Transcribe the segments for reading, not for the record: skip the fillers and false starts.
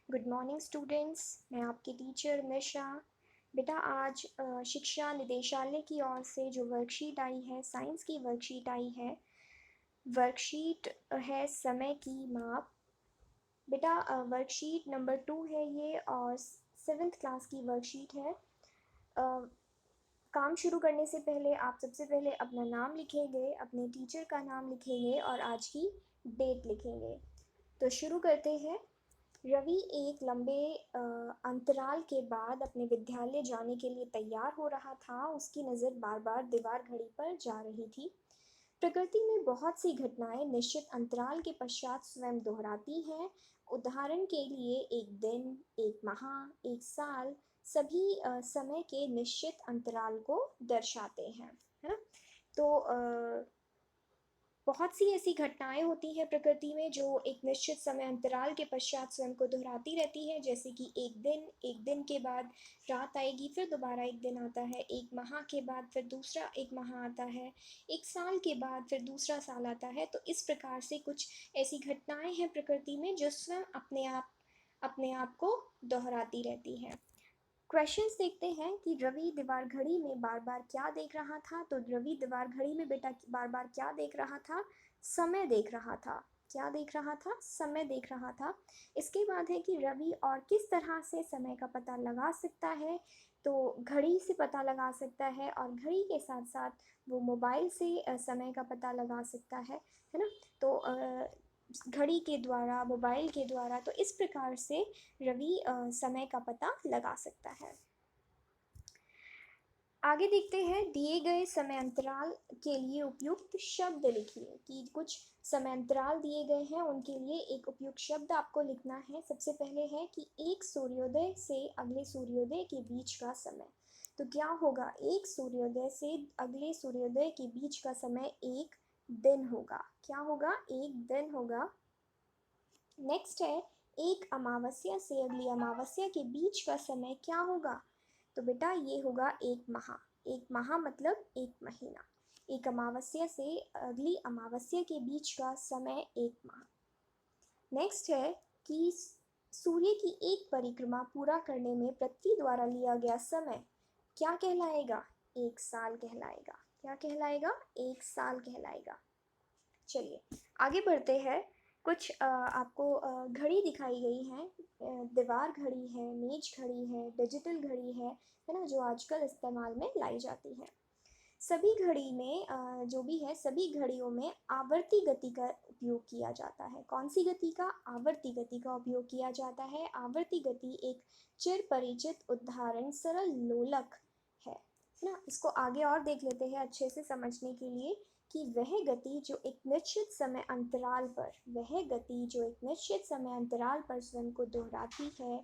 Good morning students. मैं आपकी teacher निशा। बेटा आज शिक्षा निदेशालय की ओर से जो वर्कशीट आई है, साइंस की वर्कशीट आई है, वर्कशीट है समय की माप। बेटा वर्कशीट नंबर 2 है ये और 7th क्लास की वर्कशीट है। काम शुरू करने से पहले आप सबसे पहले अपना नाम लिखेंगे, अपने टीचर का नाम लिखेंगे और आज की डेट लिखेंगे। तो शुरू करते हैं। रवि एक लंबे अंतराल के बाद अपने विद्यालय जाने के लिए तैयार हो रहा था। उसकी नज़र बार बार दीवार घड़ी पर जा रही थी। प्रकृति में बहुत सी घटनाएं निश्चित अंतराल के पश्चात स्वयं दोहराती हैं। उदाहरण के लिए एक दिन, एक माह, एक साल, सभी समय के निश्चित अंतराल को दर्शाते हैं, है ना। तो बहुत सी ऐसी घटनाएं होती हैं प्रकृति में जो एक निश्चित समय अंतराल के पश्चात स्वयं को दोहराती रहती है। जैसे कि एक दिन के बाद रात आएगी, फिर दोबारा एक दिन आता है। एक माह के बाद फिर दूसरा एक माह आता है। एक साल के बाद फिर दूसरा साल आता है। तो इस प्रकार से कुछ ऐसी घटनाएं हैं प्रकृति में जो स्वयं अपने आप को दोहराती रहती है। क्वेश्चंस देखते हैं कि रवि दीवार घड़ी में बार बार क्या देख रहा था। तो रवि दीवार घड़ी में बेटा बार बार क्या देख रहा था? समय देख रहा था। क्या देख रहा था? समय देख रहा था। इसके बाद है कि रवि और किस तरह से समय का पता लगा सकता है। तो घड़ी से पता लगा सकता है और घड़ी के साथ साथ वो मोबाइल से समय का पता लगा सकता है ना। तो घड़ी के द्वारा, मोबाइल के द्वारा, तो इस प्रकार से रवि समय का पता लगा सकता है। आगे देखते हैं, दिए गए समय अंतराल के लिए उपयुक्त शब्द लिखिए। कि कुछ समय अंतराल दिए गए हैं, उनके लिए एक उपयुक्त शब्द आपको लिखना है। सबसे पहले है कि एक सूर्योदय से अगले सूर्योदय के बीच का समय। तो क्या होगा? एक सूर्योदय से अगले सूर्योदय के बीच का समय एक दिन होगा। क्या होगा? एक दिन होगा। नेक्स्ट है, एक अमावस्या से अगली अमावस्या के बीच का समय क्या होगा? तो बेटा ये होगा एक माह। एक माह मतलब एक महीना। एक अमावस्या से अगली अमावस्या के बीच का समय एक माह। नेक्स्ट है कि सूर्य की एक परिक्रमा पूरा करने में पृथ्वी द्वारा लिया गया समय क्या कहलाएगा? एक साल कहलाएगा। क्या कहलाएगा? एक साल कहलाएगा। चलिए आगे बढ़ते हैं। कुछ आपको घड़ी दिखाई गई है। दीवार घड़ी है, मेज घड़ी है, डिजिटल घड़ी है ना, जो आजकल इस्तेमाल में लाई जाती है। सभी घड़ी में जो भी है, सभी घड़ियों में आवर्ती गति का उपयोग किया जाता है। कौन सी गति का? आवर्ती गति का उपयोग किया जाता है। आवर्ती गति एक चिर परिचित उदाहरण सरल लोलक है ना। इसको आगे और देख लेते हैं अच्छे से समझने के लिए कि वह गति जो एक निश्चित समय अंतराल पर, वह गति जो एक निश्चित समय अंतराल पर स्वयं को दोहराती है,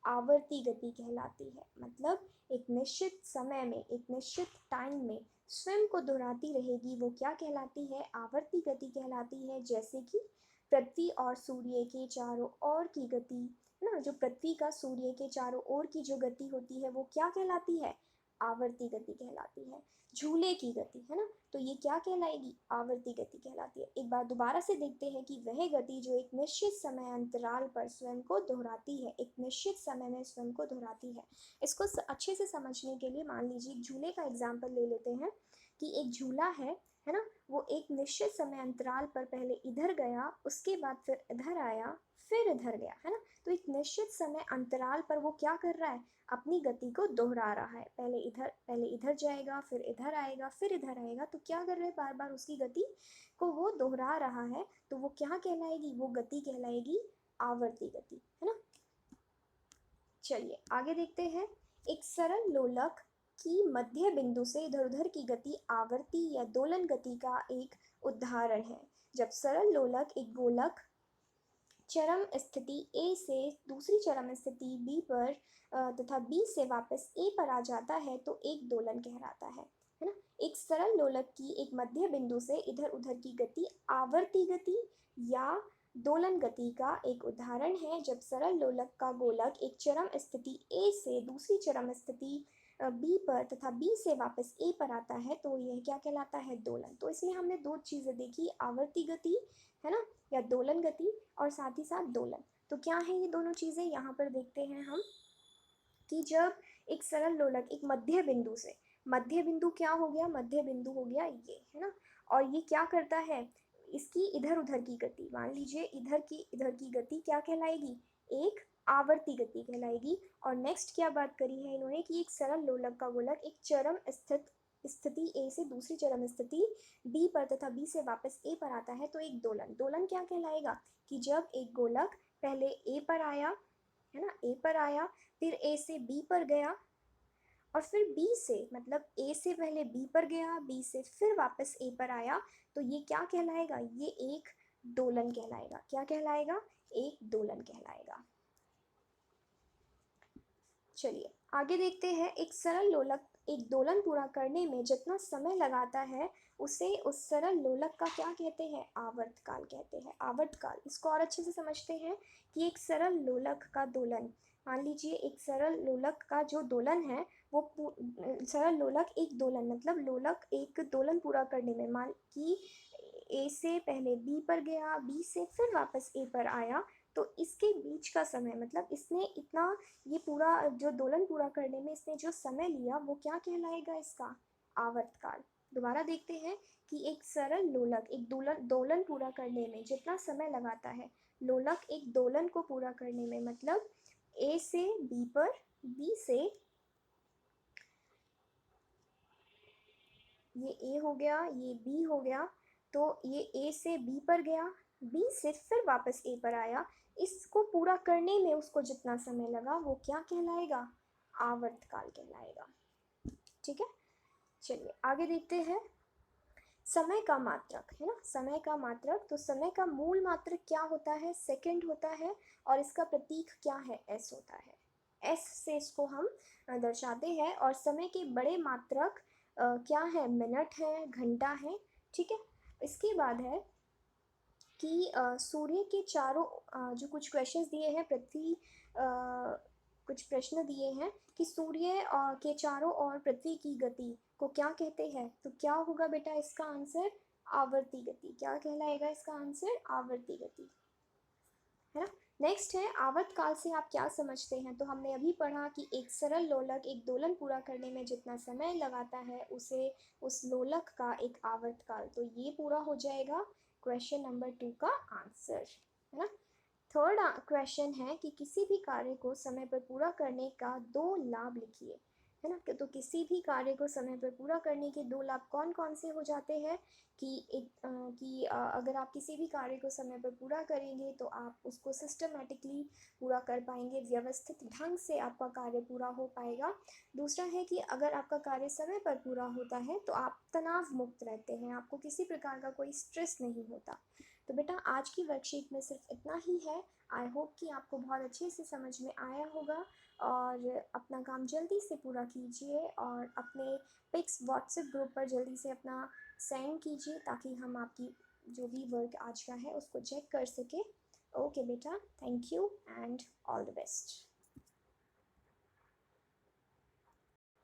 आवर्ती गति कहलाती है। मतलब एक निश्चित समय में, एक निश्चित टाइम में स्वयं को दोहराती रहेगी, वो क्या कहलाती है? आवर्ती गति कहलाती है। जैसे कि पृथ्वी और सूर्य के चारों ओर की गति ना, जो पृथ्वी का सूर्य के चारों ओर की जो गति होती है वो क्या कहलाती है? आवर्ती गति कहलाती है। झूले की गति है ना, तो ये क्या कहलाएगी? आवर्ती गति कहलाती है। एक बार दोबारा से देखते हैं कि वह गति जो एक निश्चित समय अंतराल पर स्वयं को दोहराती है, एक निश्चित समय में स्वयं को दोहराती है। इसको अच्छे से समझने के लिए मान लीजिए एक झूले का एग्जाम्पल ले लेते हैं कि एक झूला है ना, वो एक निश्चित समय अंतराल पर पहले इधर गया, उसके बाद फिर इधर आया, फिर इधर गया, है ना। तो एक निश्चित समय अंतराल पर वो क्या कर रहा है? अपनी गति को दोहरा रहा है। पहले इधर जाएगा, फिर इधर आएगा, फिर इधर आएगा। तो क्या कर रहे हैं? बार बार उसकी गति को वो दोहरा रहा है। तो वो क्या कहलाएगी? वो गति कहलाएगी आवर्ती गति, है ना। चलिए आगे देखते हैं। एक सरल लोलक की मध्य बिंदु से इधर उधर की गति आवर्ती या दोलन गति का एक उदाहरण है। जब सरल लोलक एक गोलक चरम स्थिति ए से दूसरी चरम स्थिति बी पर तथा बी से वापस ए पर आ जाता है तो एक दोलन कहलाता है ना। एक सरल लोलक की एक मध्य बिंदु से इधर उधर की गति आवर्ती गति या दोलन गति का एक उदाहरण है। जब सरल लोलक का गोलक एक चरम स्थिति ए से दूसरी चरम स्थिति बी पर तथा बी से वापस ए पर आता है तो यह क्या कहलाता है? दोलन। तो इसमें हमने दो चीज़ें देखी, आवर्ती गति है ना, या दोलन गति, और साथ ही साथ दोलन। तो क्या है ये दोनों चीज़ें, यहाँ पर देखते हैं हम कि जब एक सरल लोलक एक मध्य बिंदु से, मध्य बिंदु क्या हो गया, मध्य बिंदु हो गया ये, है ना, और ये क्या करता है, इसकी इधर उधर की गति, मान लीजिए इधर की गति क्या कहलाएगी, एक आवर्ती गति कहलाएगी। और नेक्स्ट क्या बात करी है इन्होंने कि एक सरल लोलक का गोलक एक चरम स्थिति ए से दूसरी चरम स्थिति बी पर तथा बी से वापस ए पर आता है तो एक दोलन, दोलन क्या कहलाएगा कि जब एक गोलक पहले ए पर आया, है ना, ए पर आया, फिर ए से बी पर गया, और फिर बी से, मतलब ए से पहले बी पर गया, बी से फिर वापस ए पर आया, तो ये क्या कहलाएगा, ये एक दोलन कहलाएगा। क्या कहलाएगा, एक दोलन कहलाएगा। चलिए आगे देखते हैं, एक सरल लोलक एक दोलन पूरा करने में जितना समय लगाता है उसे उस सरल लोलक का क्या कहते हैं, आवर्तकाल कहते हैं। आवर्तकाल, इसको और अच्छे से समझते हैं कि एक सरल लोलक का दोलन, मान लीजिए एक सरल लोलक का जो दोलन है वो सरल लोलक एक दोलन, मतलब लोलक एक दोलन पूरा करने में, मान कि ए से पहले बी पर गया, बी से फिर वापस ए पर आया, तो इसके बीच का समय, मतलब इसने इतना, ये पूरा जो दोलन पूरा करने में इसने जो समय लिया वो क्या कहलाएगा, इसका आवर्तकाल। दोबारा देखते हैं कि एक सरल लोलक एक दोलन पूरा करने में जितना समय लगाता है, लोलक एक दोलन को पूरा करने में, मतलब ए से बी पर, बी से, ये ए हो गया, ये बी हो गया, तो ये ए से बी पर गया, बी से फिर वापस ए पर आया, इसको पूरा करने में उसको जितना समय लगा वो क्या कहलाएगा, आवर्तकाल कहलाएगा। ठीक है, चलिए आगे देखते हैं, समय का मात्रक, है ना, समय का मात्रक, तो समय का मूल मात्रक क्या होता है, सेकंड होता है, और इसका प्रतीक क्या है, एस होता है। एस से इसको हम दर्शाते हैं, और समय के बड़े मात्रक क्या है, मिनट है, घंटा है। ठीक है, इसके बाद है कि सूर्य के चारों जो कुछ क्वेश्चंस दिए हैं, पृथ्वी कुछ प्रश्न दिए हैं कि सूर्य के चारों ओर पृथ्वी की गति को क्या कहते हैं, तो क्या होगा बेटा इसका आंसर, आवर्ती गति। क्या कहलाएगा इसका आंसर, आवर्ती गति, है ना। नेक्स्ट है, आवर्तकाल से आप क्या समझते हैं, तो हमने अभी पढ़ा कि एक सरल लोलक एक दोलन पूरा करने में जितना समय लगाता है उसे उस लोलक का एक आवर्तकाल, तो ये पूरा हो जाएगा क्वेश्चन नंबर 2 का आंसर, है ना। थर्ड क्वेश्चन है कि किसी भी कार्य को समय पर पूरा करने का 2 लाभ लिखिए, है ना। तो किसी भी कार्य को समय पर पूरा करने के 2 लाभ कौन कौन से हो जाते हैं कि अगर आप किसी भी कार्य को समय पर पूरा करेंगे तो आप उसको सिस्टमेटिकली पूरा कर पाएंगे, व्यवस्थित ढंग से आपका कार्य पूरा हो पाएगा। दूसरा है कि अगर आपका कार्य समय पर पूरा होता है तो आप तनाव मुक्त रहते हैं, आपको किसी प्रकार का कोई स्ट्रेस नहीं होता। तो बेटा आज की वर्कशीट में सिर्फ इतना ही है। आई होप कि आपको बहुत अच्छे से समझ में आया होगा, और अपना काम जल्दी से पूरा कीजिए और अपने पिक्स व्हाट्सएप ग्रुप पर जल्दी से अपना सेंड कीजिए ताकि हम आपकी जो भी वर्क आज का है उसको चेक कर सके। ओके बेटा, thank you and all the best.